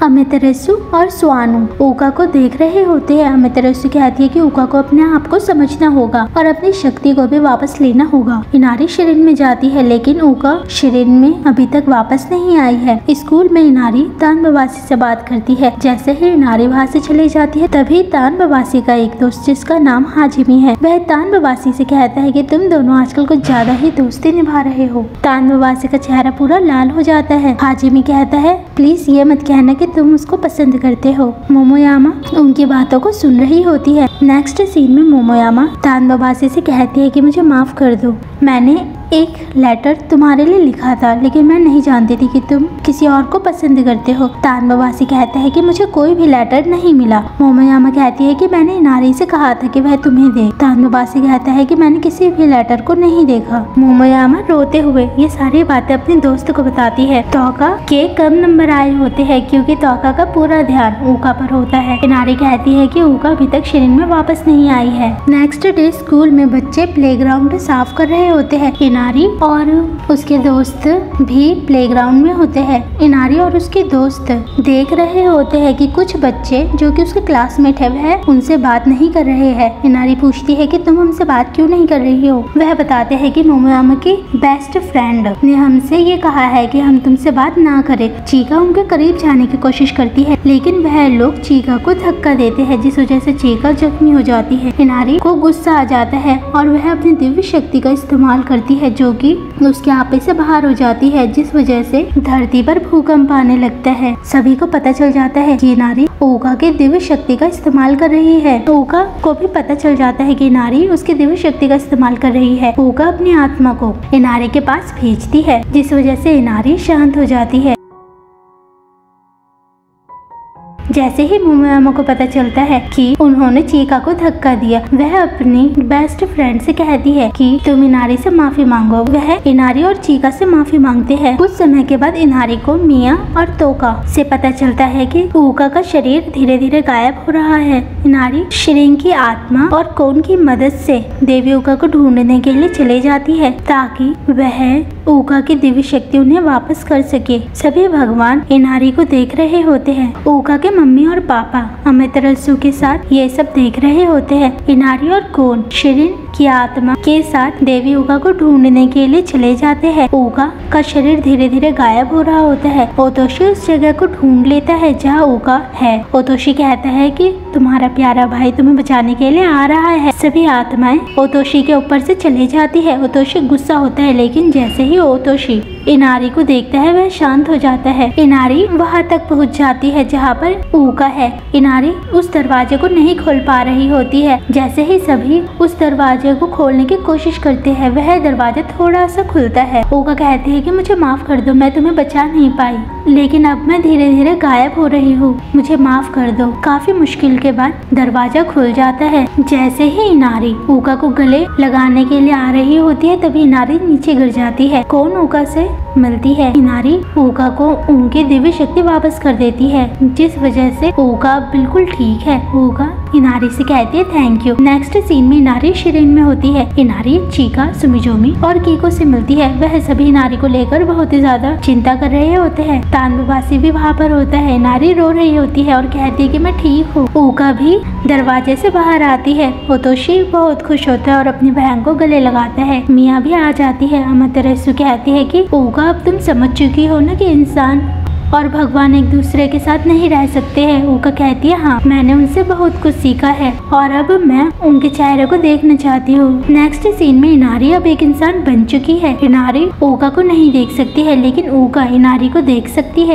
अमितरसु और स्वानु ऊका को देख रहे होते हैं। अमितरसु कहती है कि ऊका को अपने आप को समझना होगा और अपनी शक्ति को भी वापस लेना होगा। इनारी शिरिन में जाती है लेकिन ऊका शिरिन में अभी तक वापस नहीं आई है। स्कूल में इनारी तान बवासी से बात करती है। जैसे ही इनारी वहाँ से चली जाती है तभी तान बवासी का एक दोस्त जिसका नाम हाजिमी है वह तान बवासी से कहता है कि तुम दोनों आजकल कुछ ज्यादा ही दोस्ती निभा रहे हो। तान बवासी का चेहरा पूरा लाल हो जाता है। हाजिमी कहता है प्लीज ये मत कहना कि तुम उसको पसंद करते हो। मोमोयामा उनकी बातों को सुन रही होती है। नेक्स्ट सीन में मोमोयामा तान बवासी से कहती है कि मुझे माफ कर दो, मैंने एक लेटर तुम्हारे लिए लिखा था लेकिन मैं नहीं जानती थी कि तुम किसी और को पसंद करते हो। तान बवासी कहता है कि मुझे कोई भी लेटर नहीं मिला। मोमोयामा कहती है कि मैंने इनारी से कहा था कि वह तुम्हें दे। तान बवासी कहता है कि मैंने किसी भी लेटर को नहीं देखा। मोमोयामा रोते हुए ये सारी बातें अपने दोस्त को बताती है। तोका के कम नंबर आए होते हैं क्योंकि तोका का पूरा ध्यान ऊका पर होता है। इनारी कहती है कि ऊका अभी तक शिरिन में वापस नहीं आई है। नेक्स्ट डे स्कूल में बच्चे प्लेग्राउंड साफ कर रहे होते हैं। इनारी और उसके दोस्त भी प्लेग्राउंड में होते हैं। इनारी और उसके दोस्त देख रहे होते हैं कि कुछ बच्चे जो कि उसके क्लासमेट है वह उनसे बात नहीं कर रहे हैं। इनारी पूछती है कि तुम हमसे बात क्यों नहीं कर रही हो। वह बताते हैं कि मोमोयामा की बेस्ट फ्रेंड ने हमसे ये कहा है कि हम तुमसे बात ना करें। चीका उनके करीब जाने की कोशिश करती है लेकिन वह लोग चीका को धक्का देते हैं जिस वजह से चीका जख्मी हो जाती है। इनारी को गुस्सा आ जाता है और वह अपनी दिव्य शक्ति का इस्तेमाल करती है जो कि उसके आपे से बाहर हो जाती है जिस वजह से धरती पर भूकंप आने लगता है। सभी को पता चल जाता है कि नारी ऊका के दिव्य शक्ति का इस्तेमाल कर रही है। ऊका को भी पता चल जाता है कि नारी उसकी दिव्य शक्ति का इस्तेमाल कर रही है। ऊका अपनी आत्मा को इनारी के पास भेजती है जिस वजह से इनारी शांत हो जाती है। जैसे ही मोमोयामा को पता चलता है कि उन्होंने चीका को धक्का दिया वह अपनी बेस्ट फ्रेंड से कहती है कि तुम इनारी से माफी मांगो। वह इनारी और चीका से माफी मांगते हैं। कुछ समय के बाद इनारी को मिया और तोका से पता चलता है कि ऊका का शरीर धीरे धीरे गायब हो रहा है। इनारी शिरिन की आत्मा और कोन की मदद से देवी ऊका को ढूंढने के लिए चले जाती है ताकि वह ऊका की दिव्य शक्ति उन्हें वापस कर सके। सभी भगवान इनारी को देख रहे होते हैं। ऊका के मम्मी और पापा अमितरसु के साथ ये सब देख रहे होते हैं। इनारी और कोन शिरिन की आत्मा के साथ देवी ऊका को ढूंढने के लिए चले जाते हैं। ऊका का शरीर धीरे धीरे गायब हो रहा होता है। ओतोशी उस जगह को ढूंढ लेता है जहाँ ऊका है। ओतोशी कहता है कि तुम्हारा प्यारा भाई तुम्हें बचाने के लिए आ रहा है। सभी आत्माएं ओतोशी के ऊपर से चली जाती है। ओतोशी गुस्सा होता है लेकिन जैसे ही ओतोशी इनारी को देखता है वह शांत हो जाता है। इनारी वहाँ तक पहुँच जाती है जहाँ पर ऊका है। इनारी उस दरवाजे को नहीं खोल पा रही होती है। जैसे ही सभी उस दरवाजे को खोलने की कोशिश करते हैं वह दरवाजा थोड़ा सा खुलता है। ऊका कहती है कि मुझे माफ कर दो, मैं तुम्हें बचा नहीं पाई लेकिन अब मैं धीरे धीरे गायब हो रही हूँ, मुझे माफ कर दो। काफी मुश्किल के बाद दरवाजा खुल जाता है। जैसे ही इनारी ऊका को गले लगाने के लिए आ रही होती है तभी इनारी नीचे गिर जाती है। कौन ऊका से मिलती है। इनारी ऊका को उनकी दिव्य शक्ति वापस कर देती है जिस वजह से ऊका बिल्कुल ठीक है। ऊका इनारी से कहती है थैंक यू। नेक्स्ट सीन में इनारी शिरिन में होती है। इनारी चीका सुमिजोमी और कीको से मिलती है। वह सभी इनारी को लेकर बहुत ही ज्यादा चिंता कर रहे होते हैं। तानबवासी भी वहाँ पर होता है। इनारी रो रही होती है और कहती है कि मैं ठीक हूँ। ऊका भी दरवाजे से बाहर आती है। ओतोशी बहुत खुश होता है और अपनी बहन को गले लगाता है। मिया भी आ जाती है। अमितरसु कहती है कि ऊका अब तुम समझ चुकी हो ना कि इंसान और भगवान एक दूसरे के साथ नहीं रह सकते हैं। ऊका कहती है हाँ, मैंने उनसे बहुत कुछ सीखा है और अब मैं उनके चेहरे को देखना चाहती हूँ। नेक्स्ट सीन में इनारी अब एक इंसान बन चुकी है। इनारी ऊका को नहीं देख सकती है लेकिन ऊका इनारी को देख सकती है।